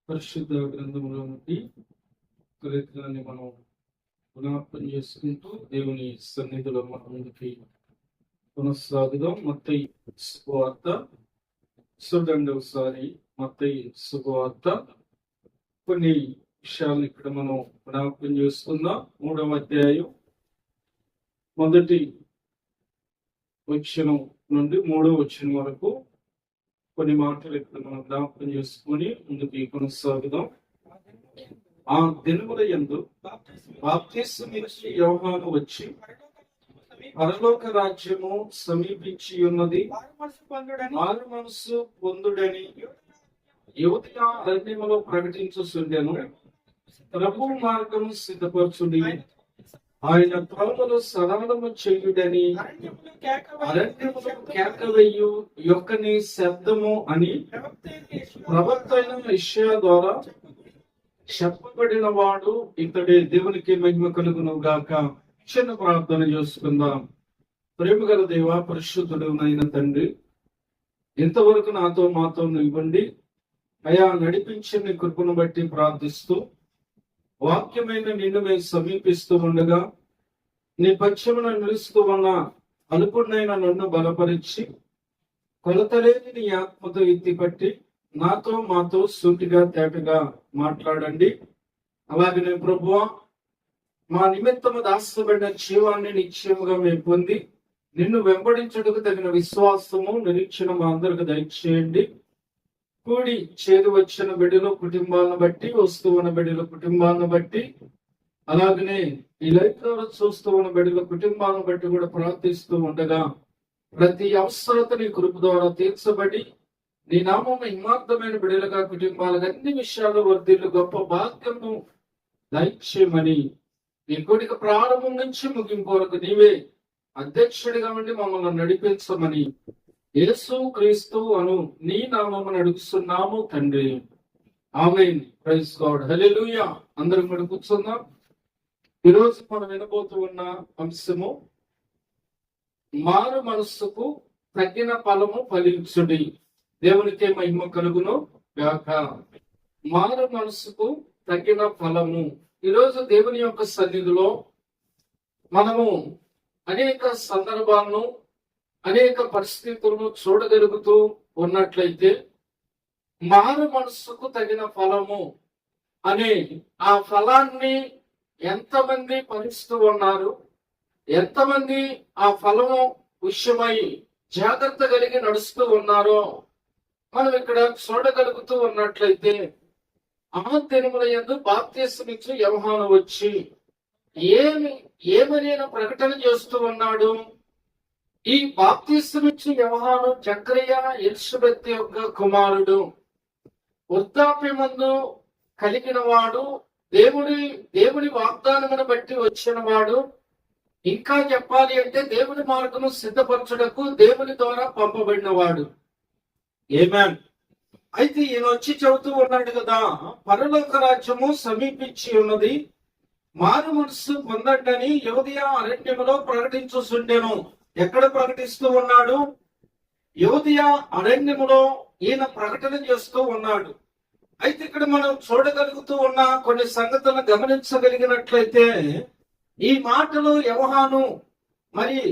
పరిశుద్ధ గ్రంథంలో నుండి కీర్తనని మనం జ్ఞాపకం చేసుకుంటూ దేవుని సన్నిధిలో మన ముందుకి కొనసాగుదాం. మత్తయి శుభవార్త చూడండి ఒకసారి. మత్తయి శుభవార్త కొన్ని విషయాలను ఇక్కడ మనం జ్ఞాపకం చేసుకుందాం. 3వ అధ్యాయం మొదటి వచనం నుండి 3వ వచనం వరకు కొన్ని మాటలు ఇక్కడ మనం జ్ఞాపకం చేసుకొని ముందుకు కొనసాగుదాం. ఆ దినముల యందు బాప్తిస్మమిచ్చి యోహాను వచ్చి, పరలోక రాజ్యము సమీపించి ఉన్నది, మారు మనసు పొందుడని యువతిగా అరణ్యములో ప్రకటించుచుండెను. ప్రభు మార్గము సిద్ధపరచుడి, ఆయన త్రోవలు సరళము చేయుడని అరణ్యములో కేకవేయు యొక్కని శబ్దము అని ప్రవక్త అయిన యెషయా ద్వారా చెప్పబడిన వాడు ఇతడే. దేవునికి మహిమ కలుగును గాక. చిన్న ప్రార్థన చేసుకుందాం. ప్రేమగల దేవ, పరిశుద్ధుడు అయిన తండ్రి, ఇంతవరకు నాతో మాతో ఇవ్వండి అయా. నడిపించిన కృపను బట్టి ప్రార్థిస్తూ, వాక్యమైన నిన్ను మేము సమీపిస్తూ ఉండగా నీ పక్షమున నిలుస్తూ ఉన్న అలుపునైన నన్ను బలపరిచి, కొలతలేని నీ ఆత్మతో ఎత్తి పట్టి నాతో మాతో సూటిగా తేటగా మాట్లాడండి. అలాగనే ప్రభువా, మా నిమిత్తము దాచబడిన జీవాన్ని నిశ్చయముగా మేము పొంది నిన్ను వెంబడించుటకు తగిన విశ్వాసము నిరీక్షణ మా అందరికి దయచేయండి. కూడి చేరి వచ్చిన బిడ్డల కుటుంబాలను బట్టి, వస్తూ ఉన్న బిడ్డల కుటుంబాలను బట్టి, అలాగనే ఈ లైఫ్ ద్వారా చూస్తూ ఉన్న బిడ్డల కుటుంబాలను బట్టి కూడా ప్రార్థిస్తూ ఉండగా ప్రతి అవసరత నీ కృప ద్వారా తీర్చబడి నీ నామము హిమార్థమైన బిడ్డలుగా కుటుంబాలకు అన్ని విషయాలు వర్ధిల్లు గొప్ప భాగ్యము దయచేయమని, నీ కోడిక ప్రారంభం నుంచి ముగింపు వరకు నీవే అధ్యక్షుడిగా ఉండి మమ్మల్ని నడిపించమని యేసు క్రీస్తు అను నీ నామమును అడుగుతున్నాము తండ్రి. ఆమేన్. Praise God. హల్లెలూయా. అందరం కూడా కూర్చుందాం. ఈరోజు మనం వినబోతూ ఉన్న అంశము, మారు మనస్సుకు తగిన ఫలము ఫలించుడి. దేవునికి మహిమ కలుగును గాక. మారు మనస్సుకు తగిన ఫలము. ఈరోజు దేవుని యొక్క సన్నిధిలో మనము అనేక సందర్భాలను, అనేక పరిస్థితులను చూడగలుగుతూ ఉన్నట్లయితే, మారు మనస్సుకు తగిన ఫలము అనే ఆ ఫలాన్ని ఎంతమంది ఫలిస్తూ ఉన్నారు, ఎంతమంది ఆ ఫలము విషయమై జాగ్రత్త కలిగి నడుస్తూ ఉన్నారో మనం ఇక్కడ చూడగలుగుతూ ఉన్నట్లయితే, ఆ దినముల యందు బాప్తిస్మమిచ్చు యోహాను వచ్చి ఏమని ప్రకటన చేస్తూ ఉన్నాడు. ఈ బాప్తిస్మమిచ్చు యోహాను జకరియా ఎలిజబెత్ యొక్క కుమారుడు, వృద్ధాప్యమందు కలిగిన వాడు, దేవుని వాగ్దానమును బట్టి వచ్చిన వాడు. ఇంకా చెప్పాలి అంటే దేవుని మార్గము సిద్ధపరచుటకు దేవుని ద్వారా పంపబడిన వాడు. ఆమేన్. అయితే ఈయన వచ్చి చెబుతూ ఉన్నాడు కదా, పరలోక రాజ్యము సమీపించి ఉన్నది, మారు మనస్సు పొందండని యోదయ అరణ్యములో ప్రకటించుచుండెను. ఎక్కడ ప్రకటిస్తూ ఉన్నాడు? యోదయ అరణ్యములో ఈయన ప్రకటన చేస్తూ ఉన్నాడు. అయితే ఇక్కడ మనం చూడగలుగుతూ ఉన్న కొన్ని సంగతులను గమనించగలిగినట్లయితే, ఈ మాటలు యోహాను మరి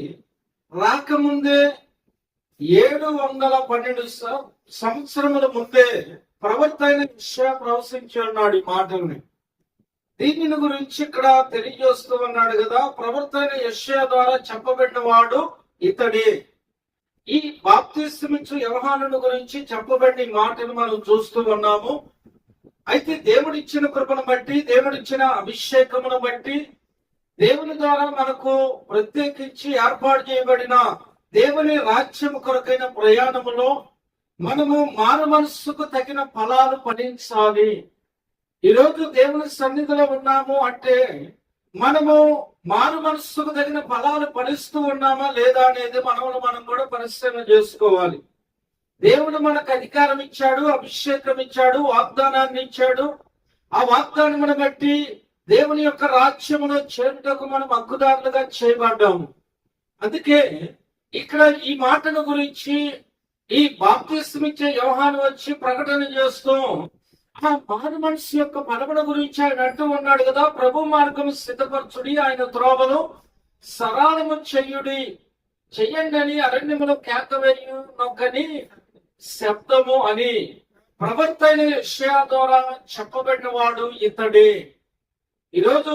రాకముందే 712 సంవత్సరముల ముందే ప్రవక్త అయిన యెషయా ప్రవచించి ఉన్నాడు ఈ మాటల్ని. దీనిని గురించి ఇక్కడ తెలియజేస్తూ ఉన్నాడు కదా, ప్రవక్త అయిన యెషయా ద్వారా చెప్పబడిన వాడు ఇతడే. ఈ బాప్తిస్మమిచ్చు యోహాను గురించి చెప్పబడిన మాటలు మనం చూస్తూ ఉన్నాము. అయితే దేవుడిచ్చిన కృపను బట్టి, దేవుడిచ్చిన అభిషేకమును బట్టి, దేవుని ద్వారా మనకు ప్రత్యేకించి ఏర్పాటు చేయబడిన దేవుని రాజ్యము కొరకైన ప్రయాణములో మనము మారు మనస్సుకు తగిన ఫలాలు ఫలించాలి. ఈరోజు దేవుని సన్నిధిలో ఉన్నాము అంటే మనము మారు మనస్సుకు తగిన ఫలాలు ఫలిస్తూ ఉన్నామా లేదా అనేది మనం కూడా పరిశీలన చేసుకోవాలి. దేవుడు మనకు అధికారం ఇచ్చాడు, అభిషేకం ఇచ్చాడు, వాగ్దానాన్ని ఇచ్చాడు. ఆ వాగ్దానమును బట్టి దేవుని యొక్క రాజ్యమును చేరుటకు మనం హక్కుదారులుగా చేయబడ్డాము. అందుకే ఇక్కడ ఈ మాటల గురించి ఈ బాప్తిస్మమిచ్చే యోహాను వచ్చి ప్రకటన చేస్తూ ఆ మారు మనసు యొక్క మనముల గురించి ఆయన అంటూ ఉన్నాడు కదా, ప్రభు మార్గము సిద్ధపరచుడి, ఆయన త్రోవలు సరళము చెయ్యండి అని అరణ్యములో కేక వేయు నొక్కని శబ్దము అని ప్రవక్త అయిన యెషయా ద్వారా చెప్పబడిన వాడు ఇతడే. ఈరోజు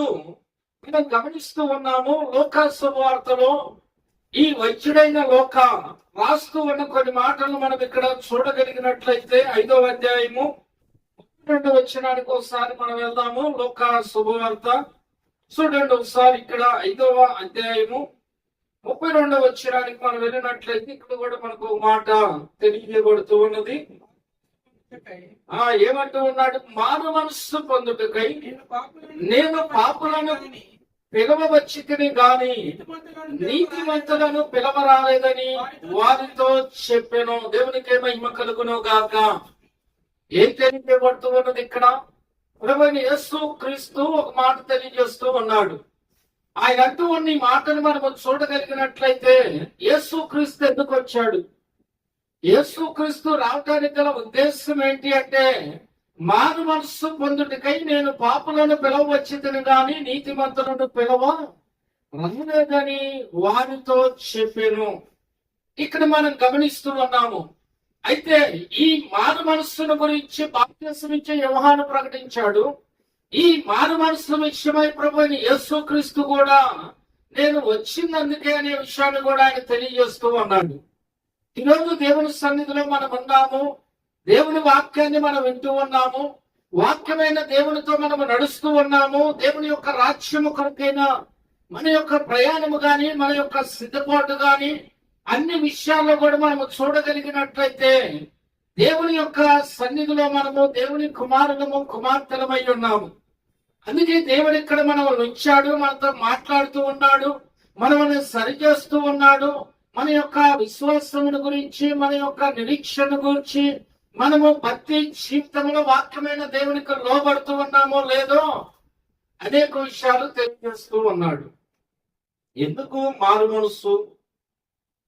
మనం గమనిస్తూ ఉన్నాము, లోకా సువార్తలో ఈ వైద్యుడైన లోక రాస్తూ ఉన్న కొన్ని మాటలు మనం ఇక్కడ చూడగలిగినట్లయితే 5వ అధ్యాయము 32వ వచనానికి ఒకసారి మనం వెళ్దాము. లోకా శుభవార్త చూడండి ఒకసారి. ఇక్కడ 5వ అధ్యాయము 32వ వచనానికి మనం వెళ్ళినట్లయితే ఇక్కడ కూడా మనకు మాట తెలియబడుతూ ఉన్నది. ఏమంటూ ఉన్నాడు? మారు మనస్సు పొందుటకై నేను పాపులను పిలవవచ్చితిని గాని నీతిమంతులను పిలవరాలేదని వారితో చెప్పాను. దేవునికి మహిమ కలుగును గాక. ఏం తెలియబడుతూ ఉన్నది ఇక్కడ? ప్రభువైన యేసు క్రీస్తు ఒక మాట తెలియజేస్తూ ఉన్నాడు. ఆయన అంటూ ఉన్న ఈ మాటను మనము చూడగలిగినట్లయితే యేసు క్రీస్తు ఎందుకు వచ్చాడు? యేసు క్రీస్తు రావటానికి గల ఉద్దేశం ఏంటి అంటే, మారు మనస్సు పొందుటకై నేను పాపులను పిలవవచ్చితిని గాని నీతిమంతులను పిలవరాలేదని వారితో చెప్పాను. ఇక్కడ మనం గమనిస్తూ ఉన్నాము. అయితే ఈ మారు మనస్సును గురించి బాప్తిసం ఇచ్చే యోహాను ప్రకటించాడు. ఈ మారు మనస్సు విషయమై ప్రభువైన యేసు క్రీస్తు కూడా నేను వచ్చినందుకే అనే విషయాన్ని కూడా ఆయన తెలియజేస్తూ ఉన్నాడు. ఈరోజు దేవుని సన్నిధిలో మనం ఉన్నాము, దేవుని వాక్యాన్ని మనం వింటూ ఉన్నాము, వాక్యమైన దేవునితో మనము నడుస్తూ ఉన్నాము. దేవుని యొక్క రాజ్యము కొరకైనా మన యొక్క ప్రయాణము గాని, మన యొక్క సిద్ధపాటు గాని, అన్ని విషయాల్లో కూడా మనము చూడగలిగినట్లయితే దేవుని యొక్క సన్నిధిలో మనము దేవుని కుమారులము కుమార్తెలమై ఉన్నాము. అందుకే దేవుడు ఇక్కడ మనం ఉంచాడు, మనతో మాట్లాడుతూ ఉన్నాడు, మనల్ని సరిచేస్తూ ఉన్నాడు. మన యొక్క విశ్వాసమును గురించి, మన యొక్క నిరీక్షణ గురించి, మనము భక్తి జీవితంలో వాక్యమైన దేవునికి లోబడుతూ ఉన్నామో లేదో అనేక విషయాలు తెలియజేస్తూ ఉన్నాడు. ఎందుకు మారు మనస్సు,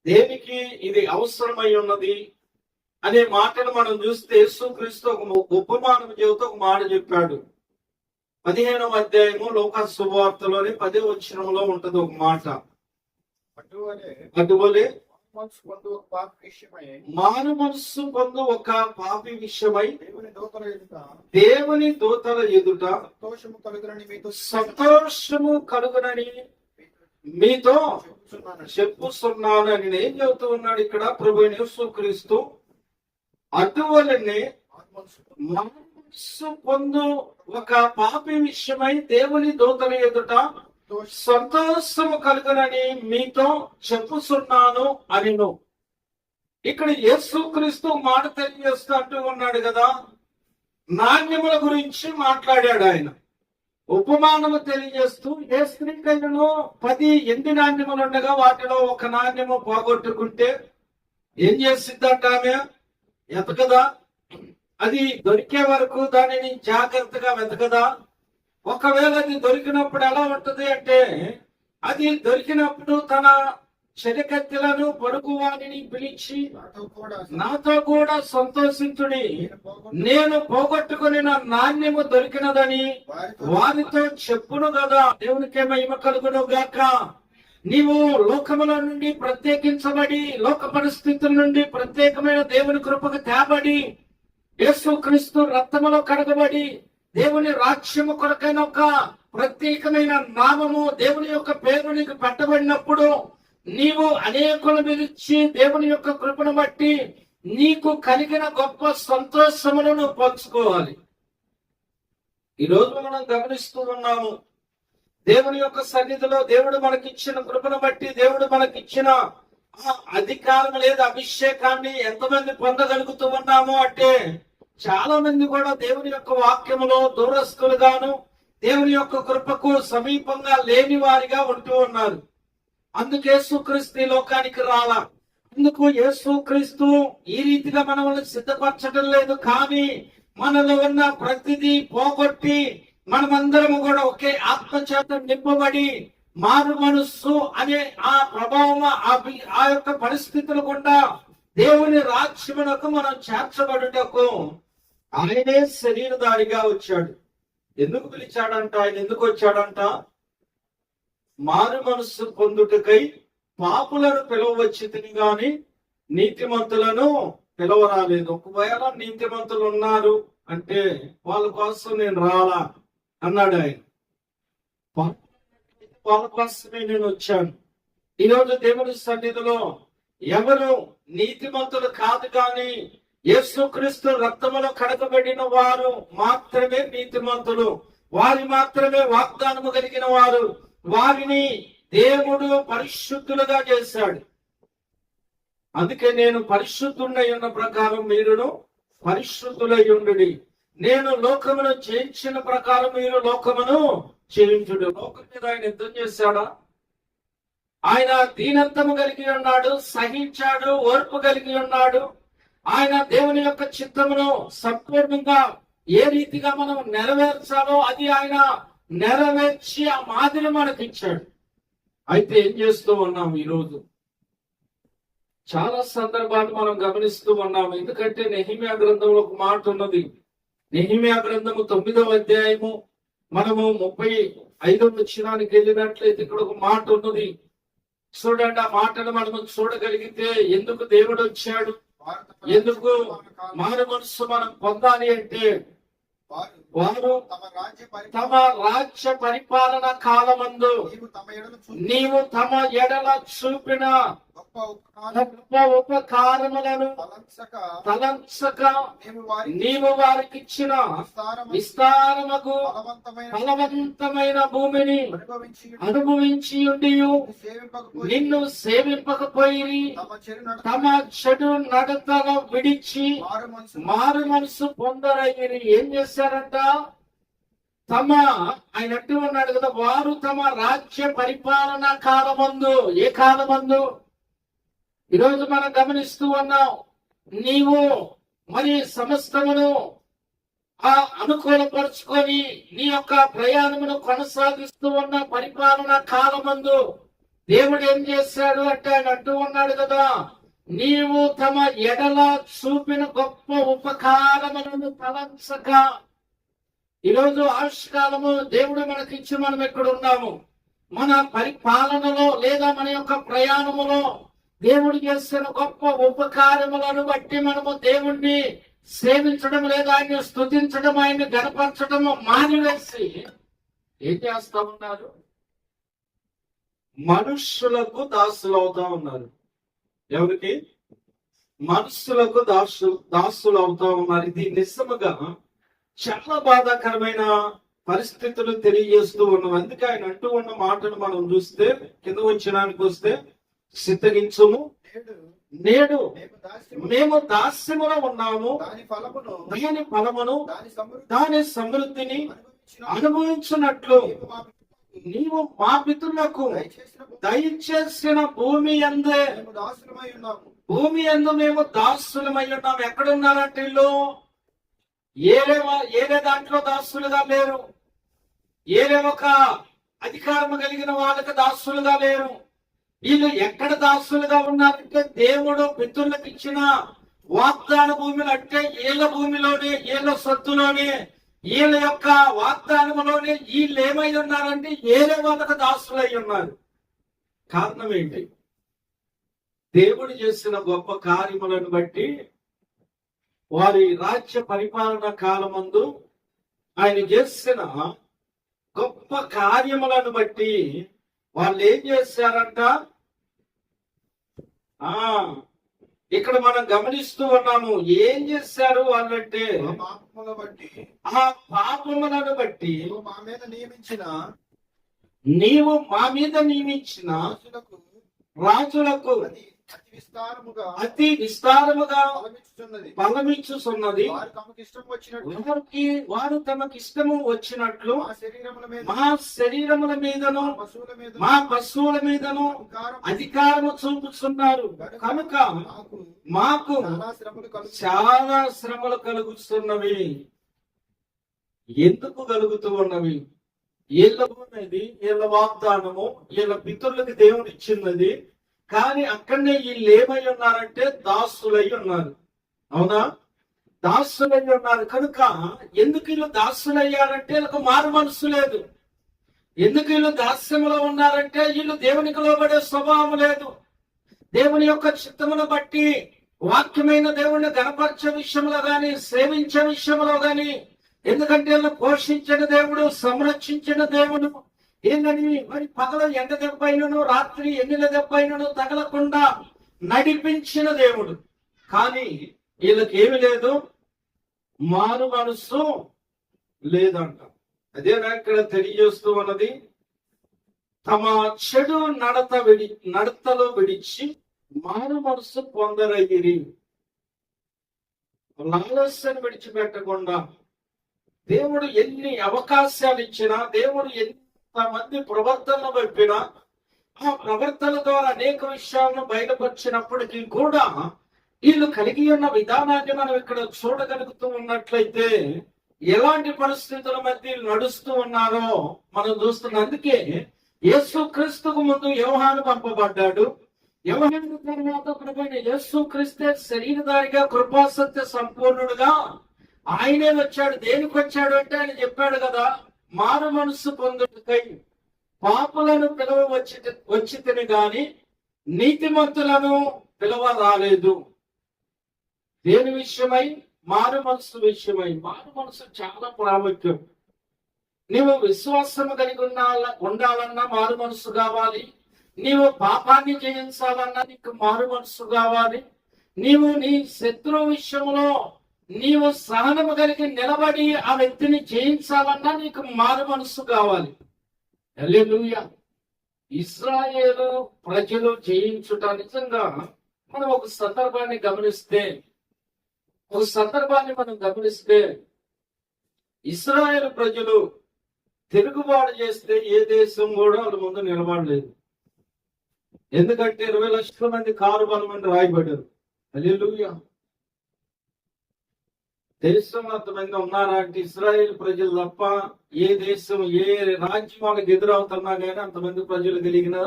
దేనికి ఇది అవసరమై ఉన్నది అనే మాటను మనం చూస్తే యేసుక్రీస్తు ఒక ఉపమానం చెబుతూ ఒక మాట చెప్పాడు. 15వ అధ్యాయము లోకా శుభవార్తలోని 10వ వచనంలో ఉంటది ఒక మాట. అటువలే మారు మనస్సు పొందు ఒక పాపి విషయమై దేవుని దూతల ఎదుట సంతోషము కలుగునని మీతో చెప్పుతున్నానని ఏం చెబుతూ ఉన్నాడు ఇక్కడ ప్రభువైన యేసుక్రీస్తు? అటువలనే మనస్సు పొందు ఒక పాపి విషయమై దేవుని దూతల ఎదుట సంతోషము కలుగునని మీతో చెప్పుతున్నాను అనిను. ఇక్కడ యేసుక్రీస్తు మాట తెలియజేస్తూ ఉన్నాడు కదా, నాణ్యముల గురించి మాట్లాడాడు ఆయన. ఉపమానము తెలియజేస్తూ, ఏ స్త్రీకైనను 10 ఎండి నాణ్యములు ఉండగా వాటిలో ఒక నాణ్యము పోగొట్టుకుంటే ఏం చేసిద్దంట? ఆమె ఎతకదా? అది దొరికే వరకు దానిని జాగ్రత్తగా వెతకదా? ఒకవేళ అది దొరికినప్పుడు ఎలా ఉంటది అంటే, అది దొరికినప్పుడు తన చెలికత్తెలను పొరుగు వారిని పిలిచి నాతో కూడా సంతోషించుడి, నేను పోగొట్టుకుని నా నాణ్యము దొరికినదని వారితో చెప్పును కదా. దేవునికే మహిమ కలుగును గాక. నీవు లోకముల నుండి ప్రత్యేకించబడి, లోక పరిస్థితుల నుండి ప్రత్యేకమైన దేవుని కృపకు తేబడి, యేసుక్రీస్తు రక్తములో కడగబడి, దేవుని రాజ్యము కొరకైన ఒక ప్రత్యేకమైన నామము, దేవుని యొక్క పేరు నీకు పెట్టబడినప్పుడు నీవు అనేకుల పిలిచి దేవుని యొక్క కృపను బట్టి నీకు కలిగిన గొప్ప సంతోషములను పంచుకోవాలి. ఈరోజు మనం గమనిస్తూ ఉన్నాము, దేవుని యొక్క సన్నిధిలో దేవుడు మనకిచ్చిన కృపను బట్టి, దేవుడు మనకిచ్చిన అధికారం లేదా అభిషేకాన్ని ఎంతమంది పొందగలుగుతూ ఉన్నాము అంటే, చాలా మంది కూడా దేవుని యొక్క వాక్యములో దూరస్తులుగాను, దేవుని యొక్క కృపకు సమీపంగా లేని వారిగా ఉంటూ ఉన్నారు. అందుకు యేసుక్రీస్తు ఈ లోకానికి రాలా. అందుకు యేసుక్రీస్తు ఈ రీతిగా మనల్ని సిద్ధపరచడం లేదు, కానీ మనలో ఉన్న ప్రతిదీ పోగొట్టి మనమందరము కూడా ఒకే ఆత్మచేత నింపబడి మారు మనస్సు అనే ఆ ప్రభావం, ఆ యొక్క పరిస్థితులు గుండా దేవుని రాజ్యమునకు మనం చేర్చబడుటకు ఆయనే శరీరధారిగా వచ్చాడు. ఎందుకు పిలిచాడంట? ఆయన ఎందుకు వచ్చాడంట? మారు మనస్సు పొందుటకై పాపులను పిలవచ్చి తిని గాని నీతిమంతులను పిలవరాలేదు. ఒకవేళ నీతిమంతులు ఉన్నారు అంటే వాళ్ళ కోసం నేను రాలా అన్నాడు ఆయన. వాళ్ళ కోసమే నేను వచ్చాను. ఈరోజు దేవుని సన్నిధిలో ఎవరు నీతిమంతులు కాదు కానీ యేసుక్రీస్తు రక్తములో కడగబడిన వారు మాత్రమే నీతిమంతులు, వారి మాత్రమే వాగ్దానము కలిగిన వారు. వారిని దేవుడు పరిశుద్ధులుగా చేశాడు. అందుకే నేను పరిశుద్ధుడై ఉన్న ప్రకారం మీరును పరిశుద్ధులై ఉండుడి. నేను లోకమును జయించిన ప్రకారం మీరు లోకమును జయించుడు. లోకం మీద ఆయన యుద్ధం చేశాడా? ఆయన దీనత్వము కలిగి ఉన్నాడు, సహించాడు, ఓర్పు కలిగి ఉన్నాడు. ఆయన దేవుని యొక్క చిత్తమును సంపూర్ణంగా ఏ రీతిగా మనం నెరవేర్చాలో అది ఆయన నెరవేర్చి ఆ మాదిరి మనకి ఇచ్చాడు. అయితే ఏం చేస్తూ ఉన్నాం ఈరోజు? చాలా సందర్భాలు మనం గమనిస్తూ ఉన్నాం. ఎందుకంటే నెహెమ్యా గ్రంథంలో ఒక మాట ఉన్నది. నెహెమ్యా గ్రంథము 9వ అధ్యాయము మనము 35వ వచనానికి వెళ్ళినట్లయితే ఇక్కడ ఒక మాట ఉన్నది. చూడండి, ఆ మాటను మనము చూడగలిగితే ఎందుకు దేవుడు వచ్చాడు, ఎందుకు మారు మనస్సు మనం పొందాలి అంటే వారు తమ రాజ్య పరిపాలన కాలమందు నీవు తమ ఎడల చూపిన గొప్ప ఉపకారములను తలంచక నీవు వారికి ఇచ్చిన విస్తారముకు ఫలవంతమైన భూమిని అనుభవించి ఉండి నిన్ను సేవింపకపోయి తమ చెడు నడతను విడిచి మారు మనసు పొందరయ్యి ఏం చేశారంట? ఆయన అంటూ ఉన్నాడు కదా, వారు తమ రాజ్య పరిపాలన కాలమందు. ఏ కాలమందు? ఈరోజు మనం గమనిస్తూ ఉన్నాం. నీవు మరి సమస్తమును అనుకూలపరుచుకొని నీ యొక్క ప్రయాణమును కొనసాగిస్తూ ఉన్న పరిపాలన కాలమందు దేవుడు ఏం చేశాడు అంటే ఆయన అంటూ ఉన్నాడు కదా, నీవు తమ ఎడల చూపిన గొప్ప ఉపకారములను తలంచక. ఈరోజు ఆయుష్కాలము దేవుడు మనకిచ్చి మనం ఎక్కడ ఉన్నాము? మన పరిపాలనలో లేదా మన యొక్క ప్రయాణములో దేవుడు చేసిన గొప్ప ఉపకారములను బట్టి మనము దేవుణ్ణి సేవించడం లేదా ఆయన్ని స్తుతించడం, ఆయన్ని గణపరచడం మానివేసి ఏం చేస్తా ఉన్నారు? మనుష్యులకు దాసులు అవుతా ఉన్నారు. ఎవరికి? మనుషులకు దాసులు అవుతా ఉన్నారు. ఇది నిజముగా చాలా బాధాకరమైన పరిస్థితులు తెలియజేస్తూ ఉన్నాం. అందుకే ఆయన అంటూ ఉన్న మాటను మనం చూస్తే కింద వచ్చినానికి వస్తే, సిద్ధగించుము, నేడు మేము దాస్యములో ఉన్నాము, దాని ఫలమును దాని సమృద్ధిని అనుభవించినట్లు నీవు మా పితరులకు దయచేసిన భూమి యందే మేము దాసులమై ఉన్నాము. ఎక్కడున్నారంటే వీళ్ళు ఏరే దాంట్లో దాసులుగా లేరు, ఏరే ఒక అధికారం కలిగిన వాళ్ళకి దాసులుగా లేరు. వీళ్ళు ఎక్కడ దాసులుగా ఉన్నారంటే దేవుడు పితరులకు ఇచ్చిన వాగ్దాన భూమిలో, అంటే ఏళ్ళ భూమిలోనే, ఏళ్ళ సొత్తులోనే, వీళ్ళ యొక్క వాగ్దానములోనే వీళ్ళు ఏమై ఉన్నారంటే ఏరే వాళ్ళకు దాసులై ఉన్నారు. కారణం ఏంటి? దేవుడు చేసిన గొప్ప కార్యములను బట్టి, వారి రాజ్య పరిపాలన కాలమందు ఆయన చేసిన గొప్ప కార్యములను బట్టి వాళ్ళు ఏం చేశారంట? ఇక్కడ మనం గమనిస్తూ ఉన్నాము. ఏం చేశారు వాళ్ళంటే, ఆ పాపములను బట్టి నీవు మా మీద నియమించిన రాజులకు అతి విస్తారముగా ఫలమిచ్చుచున్నది. వారు తమకి ఇష్టము వచ్చినట్లు మా శరీరముల మీదను మా పశువుల మీదను అధికారము చూపుతున్నారు. కనుక మాకు చాలా శ్రమలు కలుగుతున్నవి. ఎందుకు కలుగుతూ ఉన్నవి? వీళ్ళ భూమి, వీళ్ళ వాగ్దానము, వీళ్ళ పితరులకు దేవుడు ఇచ్చినది. కానీ అక్కడనే వీళ్ళు ఏమై ఉన్నారంటే దాసులై ఉన్నారు. అవునా? దాసులై ఉన్నారు కనుక, ఎందుకు వీళ్ళు దాసులయ్యారంటే వీళ్ళకు మారు మనసు లేదు. ఎందుకు వీళ్ళు దాస్యంలో ఉన్నారంటే వీళ్ళు దేవునికి లోబడే స్వభావం లేదు. దేవుని యొక్క చిత్తమును బట్టి వాక్యమైన దేవుణ్ణి గణపరిచే విషయంలో గాని, సేవించే విషయంలో గాని, ఎందుకంటే వీళ్ళు పోషించిన దేవుడు, సంరక్షించిన దేవుడు. ఏందని మరి పగలు ఎండ దెబ్బైనను, రాత్రి ఎన్నిల దెబ్బైనను తగలకుండా నడిపించిన దేవుడు. కానీ వీళ్ళకి ఏమి లేదు, మారు మనసు లేదంట. అదేనా ఇక్కడ తెలియజేస్తూ ఉన్నది. తమ చెడు నడతలో విడిచి మారు మనసు పొందరగిరి. ఆలస్యాన్ని విడిచిపెట్టకుండా దేవుడు ఎన్ని అవకాశాలు ఇచ్చినా, దేవుడు ఎంతమంది ప్రవర్తనలు పంపినా, ఆ ప్రవర్తన ద్వారా అనేక విషయాలను బయటపరిచినప్పటికీ కూడా వీళ్ళు కలిగి ఉన్న విధానాన్ని మనం ఇక్కడ చూడగలుగుతూ ఉన్నట్లయితే ఎలాంటి పరిస్థితుల మధ్య నడుస్తూ ఉన్నారో మనం చూస్తున్నాం. అందుకే యేసు క్రీస్తుకు ముందు యోహాను పంపబడ్డాడు. యోహాను తర్వాత ప్రభువైన యేసు క్రీస్తే శరీరధారిగా కృపాసత్య సంపూర్ణుడుగా ఆయనే వచ్చాడు. దేనికి వచ్చాడు అంటే ఆయన చెప్పాడు కదా, మారు మనసు పొందుటకై పాపులను పిలవ వచ్చి తిని గాని నీతిమంతులను పిలవ రాలేదు. దేని విషయమై? మారు మనసు విషయమై. మారు మనసు చాలా ప్రాముఖ్యం. నీవు విశ్వాసము కలిగి ఉండాలన్నా మారు మనసు కావాలి. నీవు పాపాన్ని జయించాలన్నా నీకు మారు మనసు కావాలి. నీవు నీ శత్రువు విషయంలో నీవు సహనము కలిగి నిలబడి ఆ వ్యక్తిని జయించాలన్నా నీకు మారు మనసు కావాలి. హల్లెలూయా. ఇశ్రాయేలు ప్రజలు జయించుట నిజంగా మనం ఒక సందర్భాన్ని గమనిస్తే ఇశ్రాయేలు ప్రజలు తిరుగుబాటు చేస్తే ఏ దేశం కూడా వాళ్ళ ముందు నిలబడలేదు. ఎందుకంటే 20 లక్షల మంది కారు బలమని రాయబడ్డారు. హల్లెలూయా. దేశం అంతమంది ఉన్నారా అంటే ఇశ్రాయేల్ ప్రజలు తప్ప ఏ దేశం, ఏ రాజ్యం వాళ్ళకి ఎదురవుతున్నా కానీ అంతమంది ప్రజలు కలిగిన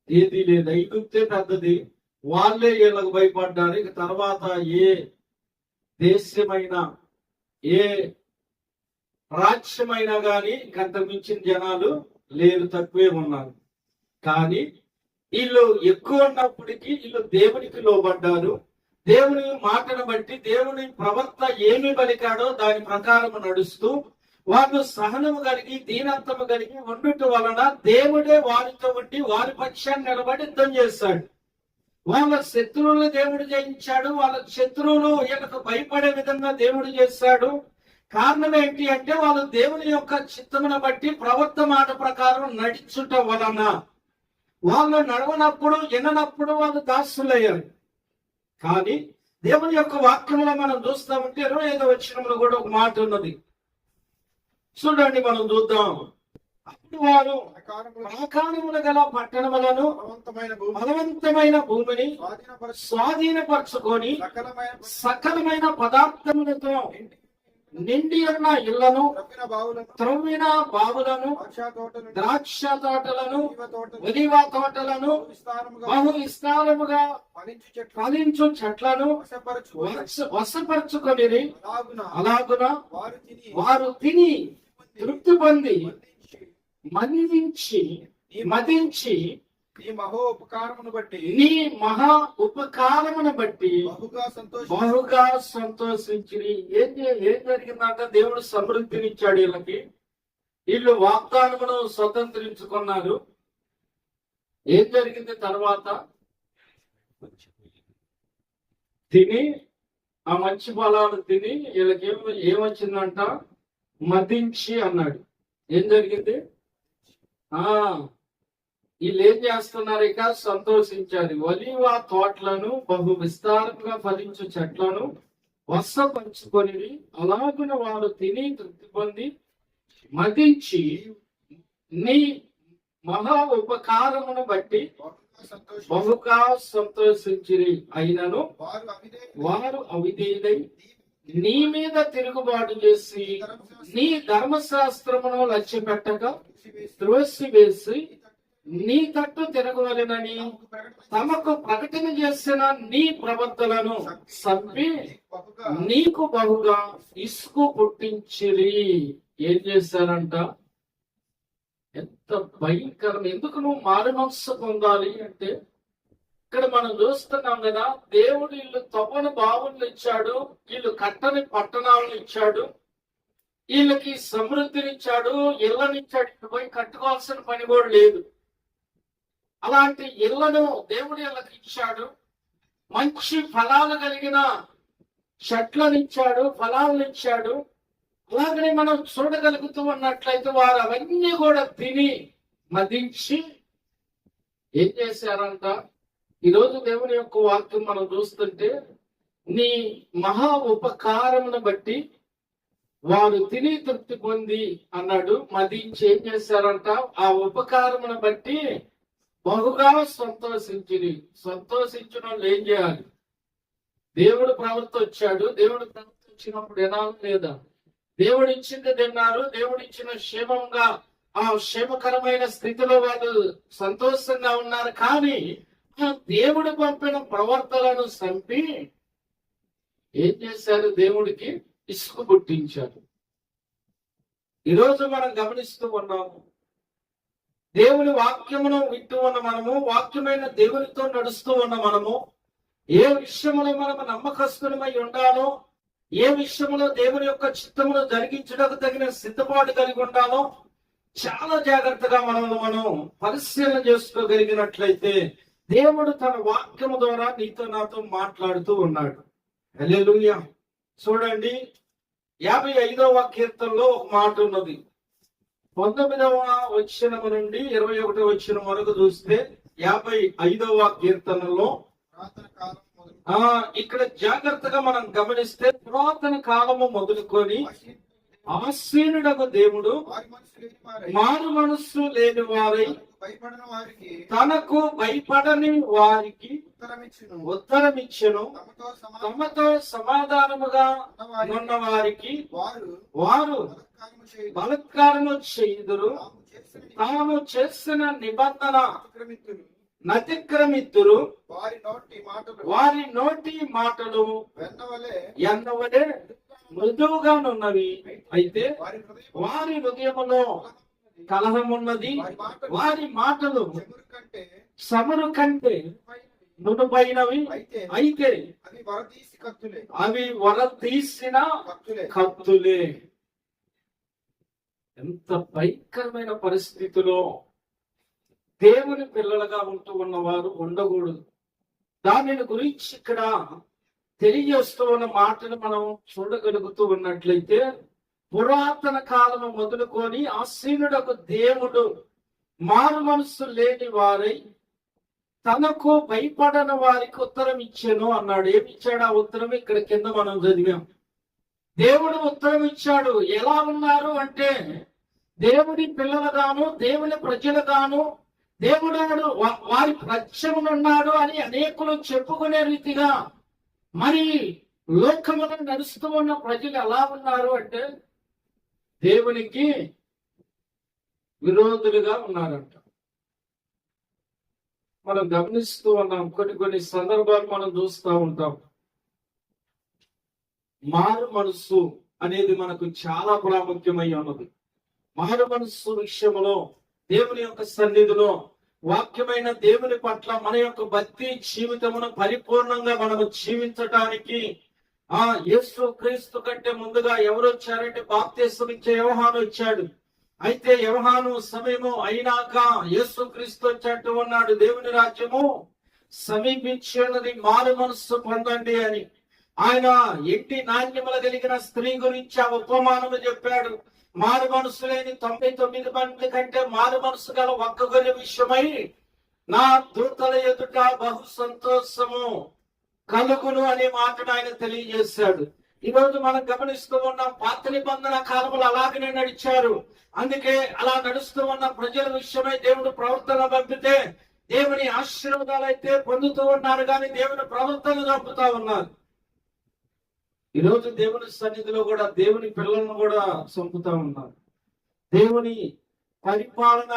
ఏది లేదు. ఐగుప్తే పెద్దది, వాళ్ళే వీళ్ళకు భయపడ్డారు. ఇక తర్వాత ఏ దేశమైనా, ఏ రాజ్యమైనా కానీ ఇంకంతకు మించిన జనాలు లేరు, తక్కువే ఉన్నారు. కానీ వీళ్ళు ఎక్కువ ఉన్నప్పటికీ వీళ్ళు దేవునికి లోబడ్డారు. దేవుని మాటను బట్టి, దేవుని ప్రవర్త ఏమి పలికాడో దాని ప్రకారం నడుస్తూ వాళ్ళు సహనము కలిగి, దీనత్వము కలిగి ఉండుట వలన దేవుడే వారితో ఉండి వారి పక్షాన్ని నిలబడి యుద్ధం చేశాడు. వాళ్ళ శత్రువులను దేవుడు జయించాడు. వాళ్ళ శత్రువులు వీళ్ళకు భయపడే విధంగా దేవుడు చేశాడు. కారణం ఏంటి అంటే వాళ్ళు దేవుని యొక్క చిత్తమును బట్టి ప్రవర్త మాట ప్రకారం నడుచుట వలన వాళ్ళు నడవనప్పుడు, విననప్పుడు వాళ్ళు దాసులయ్యారు. కానీ దేవుని యొక్క వాక్యంలో మనం చూస్తామంటే 25వ వచనంలో కూడా ఒక మాట ఉన్నది. చూడండి, మనం చూద్దాం. అప్పుడు వారు ప్రాకారములు గల పట్టణములను, బలవంతమైన భూమిని స్వాధీనపరచుకొని సకలమైన పదార్థములతో నిండి ఉన్న ఇళ్లను, త్రవ్విన బావులను, ద్రాక్ష తోటలను, ఒలివ తోటలను, బహు విస్తారముగా ఫలించు చెట్లను వశపరచుకొని అలాగున వారు తిని తృప్తి పొంది మదించి నీ మహా ఉపకారమును బట్టి బహుగా సంతోషించి. ఏం జరిగిందంట? దేవుడు సమృద్ధినిచ్చాడు వీళ్ళకి. వీళ్ళు వాగ్దానమును స్వతంత్రించుకున్నారు. ఏం జరిగింది తర్వాత? తిని ఆ మంచి ఫలాలు తిని వీళ్ళకి ఏమొచ్చిందంట? మదించి అన్నాడు. ఏం జరిగింది? వీళ్ళు ఏం చేస్తున్నారు? ఇక సంతోషించారు. ఒలివ తోటలను, బహు విస్తారంగా ఫలించు చెట్లను వశపరుచుకొని అలాగున వారు తిని తృప్తి పొంది మదించి నీ మహా ఉపకారమును బట్టి బహుగా సంతోషించిరి. అయినను వారు అవిధేయులై నీ మీద తిరుగుబాటు చేసి నీ ధర్మశాస్త్రమును లక్ష్య పెట్టక త్రోసివేసి నీ తట్టు తిరగవలెనని తమకు ప్రకటన చేసిన నీ ప్రవర్తలను చంపి నీకు బహుగా ఇసుకు పుట్టించిరి. ఏం చేశారంట? ఎంత భయంకరం! ఎందుకు నువ్వు మారు మనస్సు పొందాలి అంటే, ఇక్కడ మనం చూస్తున్నాం కదా, దేవుడు వీళ్ళు తవ్వని బావులు ఇచ్చాడు, వీళ్ళు కట్టని పట్టణాలను ఇచ్చాడు, వీళ్ళకి సమృద్ధినిచ్చాడు, ఇళ్ళనిచ్చాడు. ఇటు పోయి కట్టుకోవాల్సిన పని కూడా లేదు. అలాంటి ఇళ్లను దేవుడు వీళ్ళకి ఇచ్చాడు. మంచి ఫలాలు కలిగిన చెట్లను ఇచ్చాడు, ఫలాలను ఇచ్చాడు. అలాగనే మనం చూడగలుగుతూ ఉన్నట్లయితే వారు అవన్నీ కూడా తిని మదించి ఏం చేశారంట? ఈరోజు దేవుని యొక్క వాక్యం మనం చూస్తుంటే, నీ మహా ఉపకారమును బట్టి వారు తిని తృప్తి పొంది అన్నాడు. మదించి ఏం చేశారంట? ఆ ఉపకారమును బట్టి బహుగా సంతోషించిన వాళ్ళు ఏం చేయాలి? దేవుడు ప్రవర్త వచ్చాడు, దేవుడు ప్రవర్త వచ్చినప్పుడు వినాలి లేదా? దేవుడు ఇచ్చింది తిన్నారు, దేవుడు ఇచ్చిన క్షేమంగా ఆ క్షేమకరమైన స్థితిలో వాళ్ళు సంతోషంగా ఉన్నారు. కానీ ఆ దేవుడు పంపిన ప్రవర్తనను చంపి ఏం చేశారు? దేవుడికి ఇసుకు పుట్టించారు. ఈరోజు మనం గమనిస్తూ ఉన్నాము, దేవుని వాక్యమును వింటూ ఉన్న మనము, వాక్యమైన దేవునితో నడుస్తూ ఉన్న మనము, ఏ విషయంలో మనము నమ్మకస్తులమై ఉండాలో, ఏ విషయంలో దేవుని యొక్క చిత్తమును జరిగించడానికి తగిన సిద్ధపాటు కలిగి ఉండాలో చాలా జాగ్రత్తగా మనం పరిశీలన చేసుకోగలిగినట్లయితే దేవుడు తన వాక్యము ద్వారా నీతో నాతో మాట్లాడుతూ ఉన్నాడు. హల్లెలూయా. చూడండి, 55వ కీర్తనలో ఒక మాట ఉన్నది. 19వ వచనము నుండి 21వ వచనం వరకు చూస్తే 55వ కీర్తనలో ఇక్కడ జాగ్రత్తగా మనం గమనిస్తే, పురాతన కాలము మొదలుకొని ఆసీనుడకు దేవుడు మారు మనస్సు లేని వారై తనకు భయపడని వారికి ఉత్తరమిచ్చెను. తమతో సమాధానముగా ఉన్న వారికి వారు బలత్కారము చేయుదురు. తాము చేసిన నిబంధన నతిక్రమిత్తురు. వారి నోటి మాటలు ఎన్నవలే మృదువుగానున్నవి, అయితే వారి హృదయములో కలహమున్నది. వారి మాటలు సమరు కంటే నునుపైనవి, అయితే అవి వరదీసిన కత్తులే. ఎంత భయంకరమైన పరిస్థితిలో దేవుని పిల్లలుగా ఉంటూ ఉన్నవారు ఉండకూడదు. దానిని గురించి ఇక్కడ తెలియజేస్తూ ఉన్న మాటను మనం చూడగలుగుతూ ఉన్నట్లయితే, పురాతన కాలము మొదలుకొని ఆసీనుడకు దేవుడు మారు మనస్సు లేని వారై తనకు భయపడని వారికి ఉత్తరం ఇచ్చాను అన్నాడు. ఏమిచ్చాడు? ఆ ఉత్తరం ఇక్కడ కింద మనం చదివాం. దేవుడు ఉత్తరం ఇచ్చాడు. ఎలా ఉన్నారు అంటే, దేవుడి పిల్లలుగాను, దేవుని ప్రజలుగాను, దేవుడు వారి పక్షమునున్నాడు అని అనేకులు చెప్పుకునే రీతిగా మరి లోకములో నడుస్తూ ఉన్న ప్రజలు ఎలా ఉన్నారు అంటే, దేవునికి విరోధులుగా ఉన్నారంట. మనం గమనిస్తూ ఉన్నాం. కొన్ని సందర్భాలు మనం చూస్తూ ఉంటాం. మారు మనస్సు అనేది మనకు చాలా ప్రాముఖ్యమై ఉన్నది. మారు మనస్సు విషయంలో దేవుని యొక్క సన్నిధిలో వాక్యమైన దేవుని పట్ల మన యొక్క భక్తి జీవితమును పరిపూర్ణంగా మనము జీవించటానికి యేసు క్రీస్తు కంటే ముందుగా ఎవరు వచ్చారంటే, బాప్తిస్మం ఇచ్చే యోహాను వచ్చాడు. అయితే యోహాను సమయము అయినాక యేసు క్రీస్తు వచ్చేట్టు ఉన్నాడు. దేవుని రాజ్యము సమీపించినది, మారు మనస్సు పొందండి అని. ఆయన ఇంటి నాణ్యములు కలిగిన స్త్రీ గురించి ఆ ఉపమానము చెప్పాడు. మారు మనసు లేని 99 మంది కంటే మారు మనసు గల ఒక్క గొర్రె విషయమై నా దూతల ఎదుట బహు సంతోషము కలుగును అనే మాటను ఆయన తెలియజేశాడు. ఈరోజు మనం గమనిస్తూ ఉన్నాం, పాత నిబంధన కాలంలో అలాగనే నడిచారు. అందుకే అలా నడుస్తూ ఉన్న ప్రజల విషయమై దేవుడు ప్రవర్తన పంపితే దేవుని ఆశీర్వాదాలు అయితే పొందుతూ ఉన్నారు, కానీ దేవుని ప్రవర్తన చంపుతా ఉన్నారు. ఈరోజు దేవుని సన్నిధిలో కూడా దేవుని పిల్లలను కూడా చంపుతా ఉన్నారు. దేవుని పరిపాలన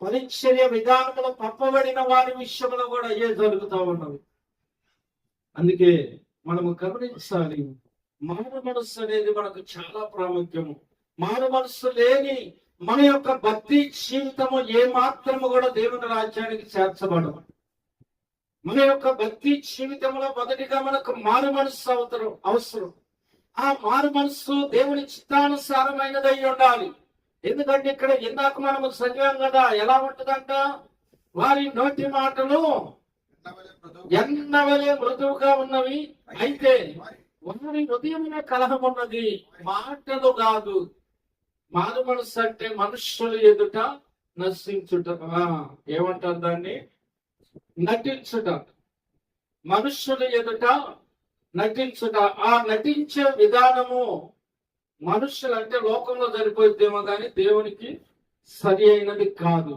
పరిచర్య విధానంలో పంపబడిన వారి విషయంలో కూడా అయ్యే జరుగుతూ ఉన్నవి. అందుకే మనము గమనించాలి, మానవ మనస్సు అనేది మనకు చాలా ప్రాముఖ్యము. మానవ మనస్సు లేని మన యొక్క భక్తి జీవితము ఏ మాత్రము కూడా దేవుని రాజ్యానికి చేర్చబడదు. మన యొక్క భక్తి జీవితంలో మొదటిగా మనకు మారు మనస్సు అవసరం. ఆ మారు మనస్సు దేవుని చిత్తానుసారమైనదై ఉండాలి. ఎందుకంటే ఇక్కడ ఇందాక మనము చదివాం కదా, ఎలా ఉంటుందంట, వారి నోటి మాటలు ఎన్నవలే మృదువుగా ఉన్నవి, అయితే వారి హృదయంలో కలహం ఉన్నది, మాటలు కాదు. మారు మనస్సు అంటే మనుషులు ఎదుట నశించుట, ఏమంటారు దాన్ని, నటించుట. మనుషుల ఎదుట నటించుట. ఆ నటించే విధానము మనుషులు అంటే లోకంలో సరిపోద్దేమో కానీ దేవునికి సరి అయినది కాదు.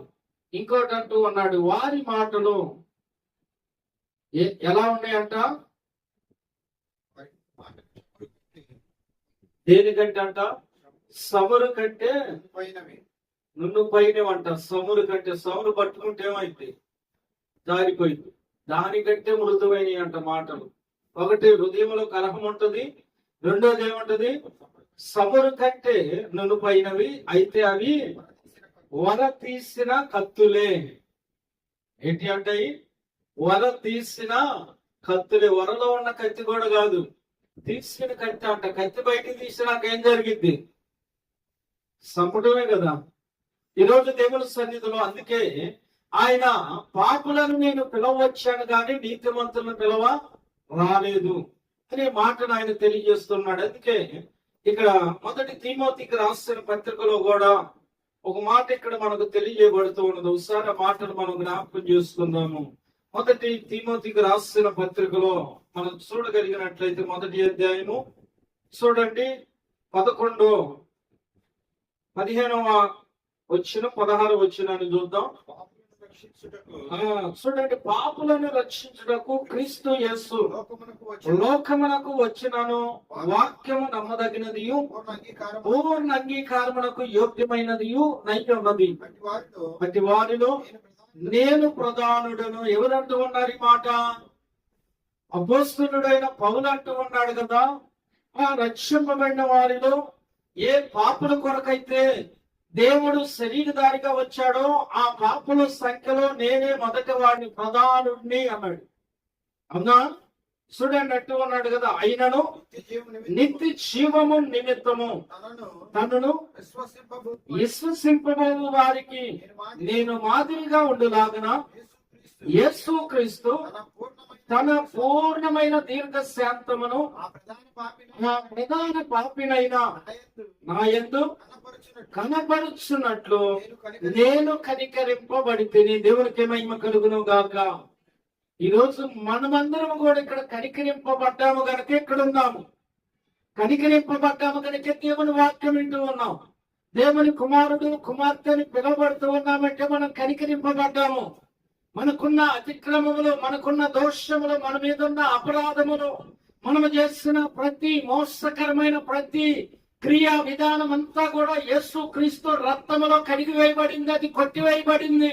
ఇంకోటి అంటూ ఉన్నాడు, వారి మాటలు ఎలా ఉన్నాయంట, దేనికంటే అంట, సమురు కంటే నున్ను పైనవంట. సమురు కంటే, సమురు పట్టుకుంటే ఏమైంది, జారిపోయింది. దానికంటే మృదువైనవి అంట మాటలు. ఒకటి హృదయంలో కలహం ఉంటది, రెండోది ఏముంటది, సమురు కంటే నును పైనవి, అయితే అవి వర తీసిన కత్తులే. ఏంటి అంటాయి, వర తీసిన కత్తులే. వరలో ఉన్న కత్తి కూడా కాదు, తీసిన కత్తి అంట. కత్తి బయటికి తీసినాక ఏం జరిగింది, సంపటమే కదా. ఈరోజు దేవుని సన్నిధిలో అందుకే ఆయన పాపులను నేను పిలవచ్చాను కానీ నీతిమంతులను పిలవ రాలేదు అనే మాటను ఆయన తెలియజేస్తున్నాడు. అందుకే ఇక్కడ మొదటి తిమోతికి రాసిన పత్రికలో కూడా ఒక మాట ఇక్కడ మనకు తెలియజేయబడుతూ ఉన్నది. ఒకసారి ఆ మాటను మనం జ్ఞాపకం చేసుకుందాము. మొదటి తిమోతికి రాసిన పత్రికలో మనం చూడగలిగినట్లయితే మొదటి అధ్యాయము చూడండి, 15వ వచ్చిన 16 వచ్చినాన్ని చూద్దాం. చూడండి, పాపులను రక్షించుటకు క్రీస్తు యేసు లోకమునకు వచ్చినను, వాక్యము నమ్మదగినది, పూర్ణ అంగీకారమునకు యోగ్యమైనది నై ఉన్నది. ప్రతి వారిలో నేను ప్రధానుడను. ఎవరంటూ ఉన్నారు ఈ మాట, అపోస్తలుడైన పౌలు అంటూ ఉన్నాడు కదా. ఆ రక్షింపబడిన వారిలో ఏ పాపుల కొరకైతే దేవుడు శరీరధారిగా వచ్చాడో ఆ పాపుల సంఖ్యలో నేనే మొదటి వాడిని, ప్రధానుడిని అన్నాడు. అవునా, చూడండి అంటూ ఉన్నాడు కదా. అయినను నిత్య జీవము నిమిత్తము తనను విశ్వసింపబోవు వారికి నేను మాదిరిగా ఉండులాగున యేసు క్రీస్తు తన పూర్ణమైన దీర్ఘ శాంతమును నా ప్రధాన పాపినైన నా యందు కనపరుచున్నట్లు నేను కనికరింపబడి తిని. దేవునికి మహిమ కలుగును గాక. ఈరోజు మనమందరం కూడా ఇక్కడ కనికరింపబడ్డాము కనుక ఇక్కడ ఉన్నాము. కనికరింపబడ్డాము కనుక దేవుని వాక్యం వింటూ ఉన్నాం. దేవుని కుమారుడు కుమార్తెని పిలువబడుతూ ఉన్నామంటే మనం కనికరింపబడ్డాము. మనకున్న అతిక్రమములు, మనకున్న దోషములు, మన మీద ఉన్న అపరాధములు, మనము చేసిన ప్రతి మోసకరమైన ప్రతి క్రియా విధానం అంతా కూడా యేసు క్రీస్తు రక్తములో కడిగి వేయబడింది, అది కొట్టివేయబడింది.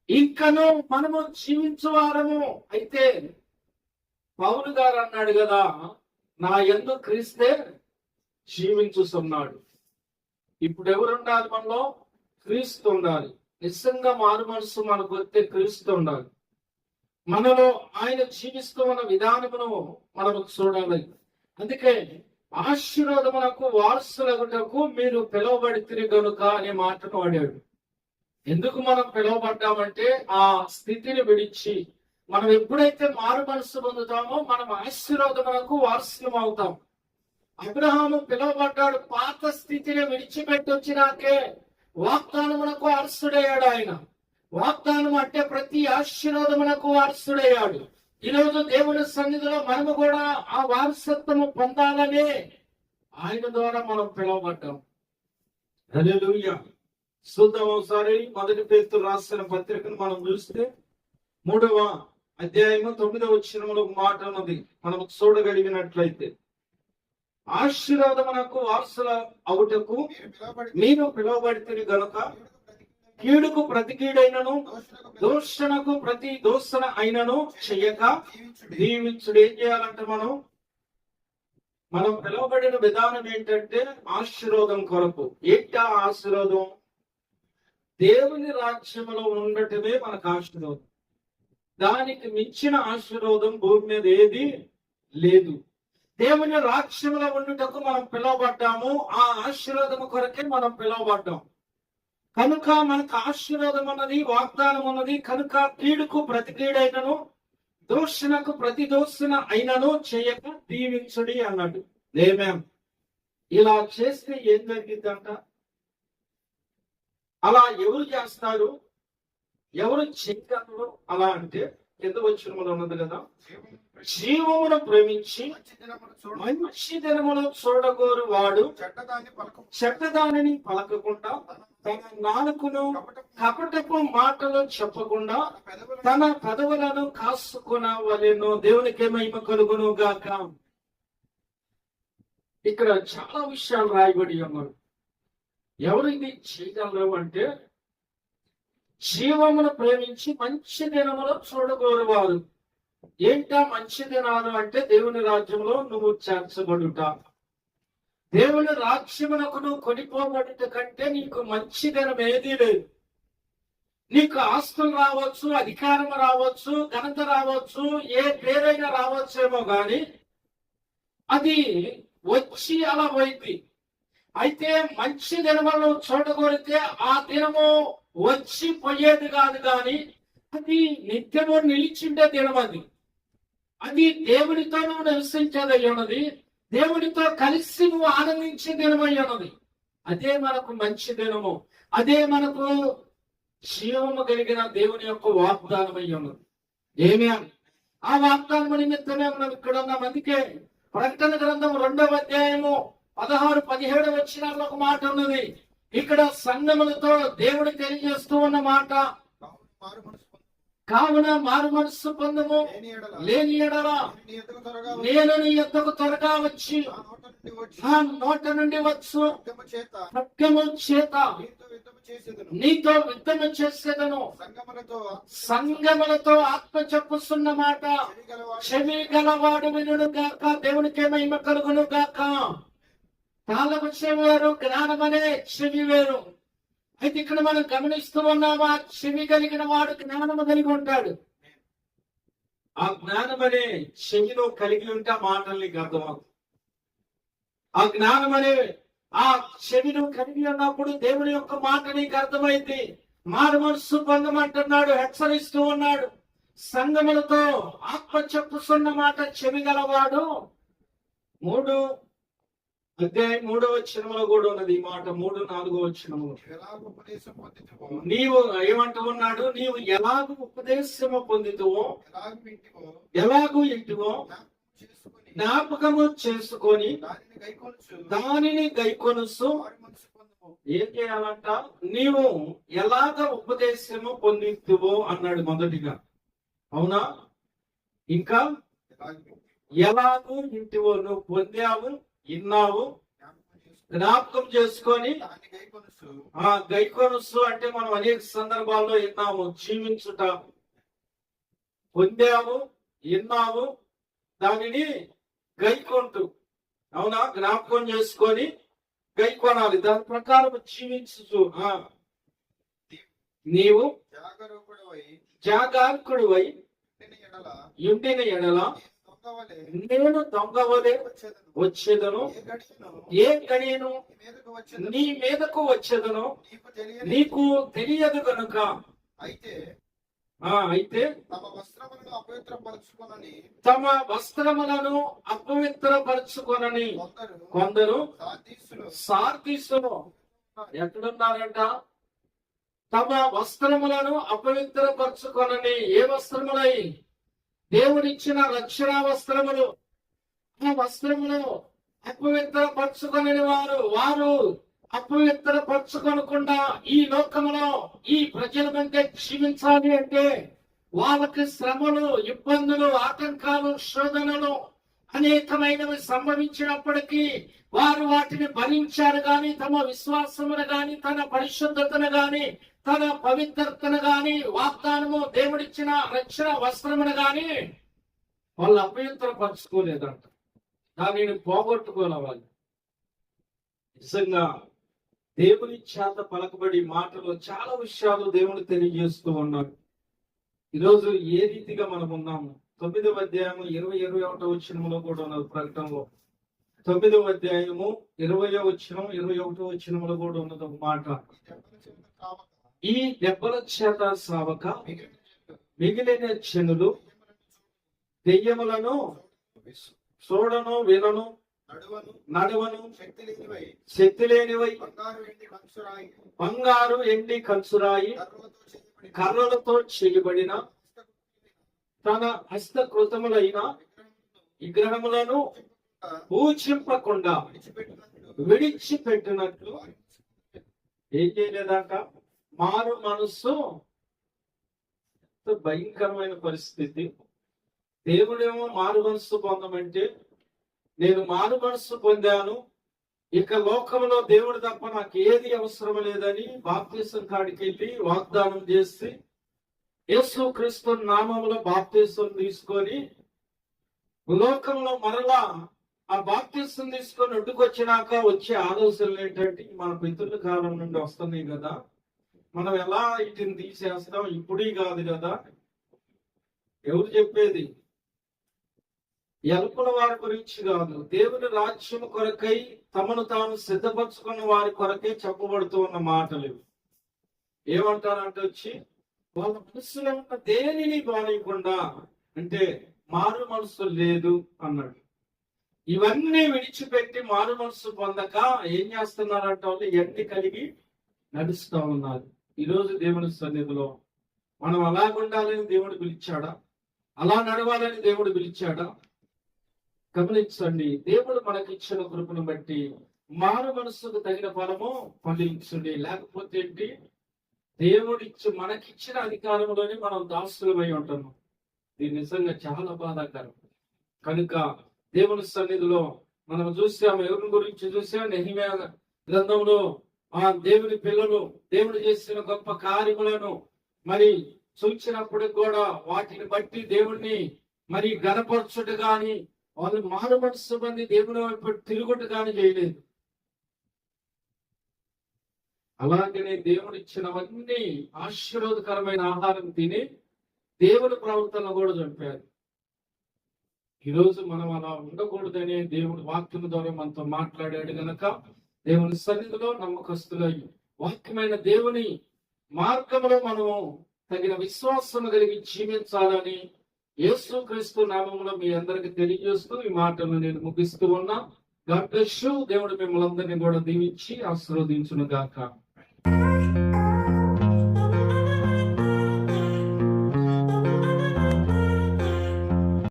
ఇంకను మనము జీవించువారము. అయితే పౌలు గారు అన్నాడు కదా, నా యందు క్రీస్తే జీవించుతున్నాడు. ఇప్పుడు ఎవరు ఉండాలి మనలో, క్రీస్తు ఉండాలి. నిజంగా మారు మనసు మనకు వస్తే క్రీస్తు ఉండాలి. మనలో ఆయన జీవిస్తూ ఉన్న విధానమును మనము చూడాలి. అందుకే ఆశీర్వాదమునకు వారసులగుటకు మీరు పిలువబడితిరి గనుక అనే మాటను వాడాడు. ఎందుకు మనం పిలువబడ్డామంటే ఆ స్థితిని విడిచి మనం ఎప్పుడైతే మారు మనసు పొందుతామో మనం ఆశీర్వాదమునకు వారసులం అవుతాం. అబ్రహాము పిలువబడ్డాడు, పాత స్థితిని విడిచిపెట్టి వచ్చినాకే వాగ్దానమునకు వారసుడయ్యాడు. ఆయన వాగ్దానం అంటే ప్రతి ఆశీర్వాదమునకు వారసుడయ్యాడు. ఈరోజు దేవుని సన్నిధిలో మనము కూడా ఆ వారసత్వము పొందాలనే ఆయన ద్వారా మనం పిలువబడ్డాం. హల్లెలూయా. చూద్దాం ఒకసారి మొదటి పేతురు రాసిన పత్రికను మనం చూస్తే 3వ అధ్యాయము 9వ వచనంలో ఒక మాట ఉన్నది. మనం చూడగలిగినట్లయితే, ఆశీర్వాదమునకు వారసుల అవుటకు మీరు పిలువబడితిరి గనుక కీడుకు ప్రతి కీడైనను దూషణకు ప్రతి దూషణ అయినను చెయ్యక దీవించుడు. ఏం చేయాలంటే మనం పిలువబడిన విధానం ఏంటంటే ఆశీర్వాదం కొరకు. ఏంటా ఆశీర్వాదం? దేవుని రాజ్యంలో ఉండటమే మనకు ఆశీర్వాదం. దానికి మించిన ఆశీర్వాదం భూమి మీద ఏది లేదు. దేవుని రాజ్యంలో ఉండుటకు మనం పిలువబడ్డాము. ఆ ఆశీర్వాదం కొరకే మనం పిలువబడ్డాం. కనుక మనకు ఆశీర్వాదం ఉన్నది, వాగ్దానం ఉన్నది. కనుక కీడుకు ప్రతి కీడైనను దూషణకు ప్రతి దూషణ అయినను చేయక దీవించుడి అన్నాడు. ఏమేం ఇలా చేస్తే ఏం జరిగిద్దంట? అలా ఎవరు చేస్తారు, ఎవరు చేయగలరు? అలా అంటే కింద వచ్చిన ఉన్నది కదా, జీవమును ప్రేమించి మంచి దినమును చూడగోరు వాడు చెడ్డదానిని పలకకుండా తన నాలుకను కపటపు మాటలు చెప్పకుండా తన పెదవులను కాసుకొనవలెను. దేవునికి మహిమ కలుగును గాక. ఇక్కడ చాలా విషయాలు రాయబడి ఉన్నారు. ఎవరు ఇది చేయగలరు అంటే, జీవమును ప్రేమించి మంచి దినములు చూడగోరువారు. ఏంటా మంచి దినాలు అంటే? దేవుని రాజ్యంలో నువ్వు చేర్చబడుట. దేవుని రాజ్యమునకు నువ్వు కొనిపోబడుట కంటే నీకు మంచి దినం ఏదీ లేదు. నీకు ఆస్తులు రావచ్చు, అధికారం రావచ్చు, ఘనత రావచ్చు, ఏ పేరైనా రావచ్చేమో గాని అది వచ్చి అలా పోయింది. అయితే మంచి దినములను చూడగోరితే ఆ దినము వచ్చి పోయేది కాదు, కానీ అది నిత్యము నిలిచిండే దినం. అది దేవునితో నువ్వు నివసించేదై ఉన్నది. దేవునితో కలిసి నువ్వు ఆనందించే దినమై ఉన్నది. అదే మనకు మంచి దినము. అదే మనకు జీవము కలిగిన దేవుని యొక్క వాగ్దానమై ఉన్నది. ఏమి ఆ వాగ్దానం నిమిత్తమే మనం ఇక్కడ ఉన్నాం. అందుకే ప్రకటన గ్రంథం 2వ అధ్యాయము 16-17 వచనాల్లో ఒక మాట ఉన్నది. ఇక్కడ సంఘములతో దేవుడు తెలియజేస్తూ ఉన్న మాట, కావున మారు మనస్సు పొందము, లేని ఎడల నేను నీ యొద్దకు త్వరగా వచ్చి నా నోట నుండి వచ్చు సత్యము చేత నీతో యుద్ధము చేసేదను. సంగములతో ఆత్మ చెప్పుస్తున్న మాట చెవి గలవాడు వినుడు గాక. దేవునికి మహిమ కలుగును గాక. తాళము చెవి వేరు, జ్ఞానం అనే చెవి వేరు. అయితే ఇక్కడ మనం గమనిస్తూ ఉన్నామా, చెవి కలిగిన వాడు జ్ఞానము కలిగి ఉంటాడు. ఆ జ్ఞానం అనే చెవిలో కలిగి ఉంటే మాటల్ని అర్థమవుతుంది. ఆ జ్ఞానం అనే ఆ చెవిను కలిగి ఉన్నప్పుడు దేవుని యొక్క మాట నీకు అర్థమైంది. మారు మనస్సు పొందమంటున్నాడు, హెచ్చరిస్తూ ఉన్నాడు. సంగములతో ఆత్మ చెప్పుతున్న మాట చెవి గలవాడు. 3వ వచనంలో కూడా ఉన్నది ఈ మాట. 3-4 వచనములు నీవు ఏమంటూ ఉన్నాడు? నీవు ఎలాగూ ఉపదేశము పొందితువో, ఎలాగూ ఇంటివో జ్ఞాపకము చేసుకొని దానిని గైకొనుసు. ఏం చేయాలంట? నీవు ఎలాగ ఉపదేశము పొందితువో అన్నాడు మొదటిగా. అవునా? ఇంకా ఎలాగూ ఇంటివో, నువ్వు పొందావు, విన్నావు, జ్ఞాపకం చేసుకొని గైకొనుసు అంటే మనం అనేక సందర్భాల్లో విన్నాము. జీవించుట, పొందాము, విన్నాము, దానిని గైకొంటూ, అవునా, జ్ఞాపకం చేసుకొని గైకొనాలి. దాని ప్రకారం జీవించు. నీవు జాగరూకుడివై ఉండిన ఎడల నేను దొంగవలే వచ్చేదను. ఏ గడియను నీ మీదకు వచ్చేదను నీకు తెలియదు కనుక. అయితే తమ వస్త్రములను అపవిత్రపరచుకొనని కొందరు సార్దీసులో ఎక్కడున్నారంట? తమ వస్త్రములను అపవిత్రపరచుకొనని. ఏ వస్త్రములై? దేవుడిచ్చిన రక్షణ వస్త్రములు. ఆ వస్త్రములు అపవిత్రపరచుకొని వారు అపవిత్రపరచుకొనకుండా ఈ లోకములో ఈ ప్రజల మధ్య జీవించాలి అంటే వాళ్ళకి శ్రమలు, ఇబ్బందులు, ఆటంకాలు, శోధనలు అనేకమైనవి సంభవించినప్పటికీ వారు వాటిని భరించారు. గాని తమ విశ్వాసమును గాని, తన పరిశుద్ధతను గాని, తన పవిత్రతను గాని, వాగ్దానము దేవుడిచ్చిన రక్షణ వస్త్రమును గాని వాళ్ళు అపవిత్రపరచుకోలేదంట. దానిని పోగొట్టుకోవాలి. నిజంగా దేవుని చేత పలకబడి మాటలో చాలా విషయాలు దేవుడు తెలియజేస్తూ ఉన్నాడు. ఈరోజు ఏ రీతిగా మనం ఉన్నాము? 9వ అధ్యాయము 20-21 వచనంలో కూడా ఉన్నది. ప్రకటనలో 9వ అధ్యాయము 20వ వచనం 21వ వచనంలో కూడా ఉన్నది ఒక మాట. ఈ దెబ్బల చేత సావక మిగిలిన జనులు దెయ్యములను చూడను, వినను, నడవను, శక్తి లేనివై, బంగారు ఎండి కంచురాయి, కర్రలతో చేయబడిన తన హస్తకృతములైన విగ్రహములను పూజింపకుండా విడిచిపెట్టినట్లు ఏం చేయలేదాక మారు మనస్సు. భయంకరమైన పరిస్థితి. దేవుడేమో మారు మనస్సు పొందమంటే, నేను మారు మనస్సు పొందాను, ఇక లోకంలో దేవుడు తప్ప నాకు ఏది అవసరం లేదని బాప్తీసం కాడికి వెళ్ళి వాగ్దానం చేసి యేసు క్రీస్తు నామములో బాప్తీసం తీసుకొని లోకంలో మరలా ఆ బాప్తీసం తీసుకొని ఒడ్డుకొచ్చినాక వచ్చే ఆలోచనలు ఏంటంటే, మన పితృల కాలం నుండి వస్తున్నాయి కదా, మనం ఎలా వీటిని తీసేస్తాం, ఇప్పుడీ కాదు కదా. ఎవరు చెప్పేది? ఎలుపుల వారి గురించి కాదు, దేవుని రాజ్యం కొరకై తమను తాను సిద్ధపరచుకున్న వారి కొరకై చెప్పబడుతూ ఉన్న మాటలు. ఏమంటారంటే వచ్చి వాళ్ళ మనసులో ఉన్న దేనిని బానేయకుండా, అంటే మారు మనసు లేదు అన్నాడు. ఇవన్నీ విడిచిపెట్టి మారు మనసు పొందక ఏం చేస్తున్నారంటే వాళ్ళు ఎన్ని కలిగి నడుస్తూ ఉన్నారు. ఈరోజు దేవుని సన్నిధిలో మనం అలాగుండాలని దేవుడు పిలిచాడా? అలా నడవాలని దేవుడు పిలిచాడా? గమనించండి. దేవుడు మనకిచ్చిన కృపను బట్టి మారు మనసుకు తగిన ఫలము ఫలించండి. లేకపోతే ఏంటి? దేవుడిచ్చి మనకిచ్చిన అధికారంలోనే మనం దాసులమై ఉంటున్నాం. ఇది నిజంగా చాలా బాధాకరం. కనుక దేవుని సన్నిధిలో మనం చూసాము, ఎవరి గురించి చూసాం? నెహెమ్యా గ్రంథంలో ఆ దేవుని పిల్లలు దేవుడు చేసిన గొప్ప కార్యములను మరి చూచినప్పుడు కూడా వాటిని బట్టి దేవుణ్ణి మరి గణపరచుట గాని, వాళ్ళు మారు మనస్సు మంది దేవుని వైపు తిరుగుట గాని చేయలేదు. అలాగనే దేవుడు ఇచ్చినవన్నీ ఆశీర్వాదకరమైన ఆహారం తిని దేవుని ప్రవర్తన కూడా చంపారు. ఈరోజు మనం అలా ఉండకూడదని దేవుడు వాక్యం ద్వారా మనతో మాట్లాడాడు గనక దేవుని సన్నిధిలో నమ్మకస్తులై వాక్యమైన దేవుని మార్గంలో మనము తగిన విశ్వాసం కలిగి జీవించాలని యేసుక్రీస్తు నామములో మీ అందరికి తెలియజేస్తూ ఈ మాటలను నేను ముగిస్తూ ఉన్నా. God bless you. దేవుడు మిమ్మల్ని అందరినీ కూడా దీవించి ఆశీర్వదించును గాక.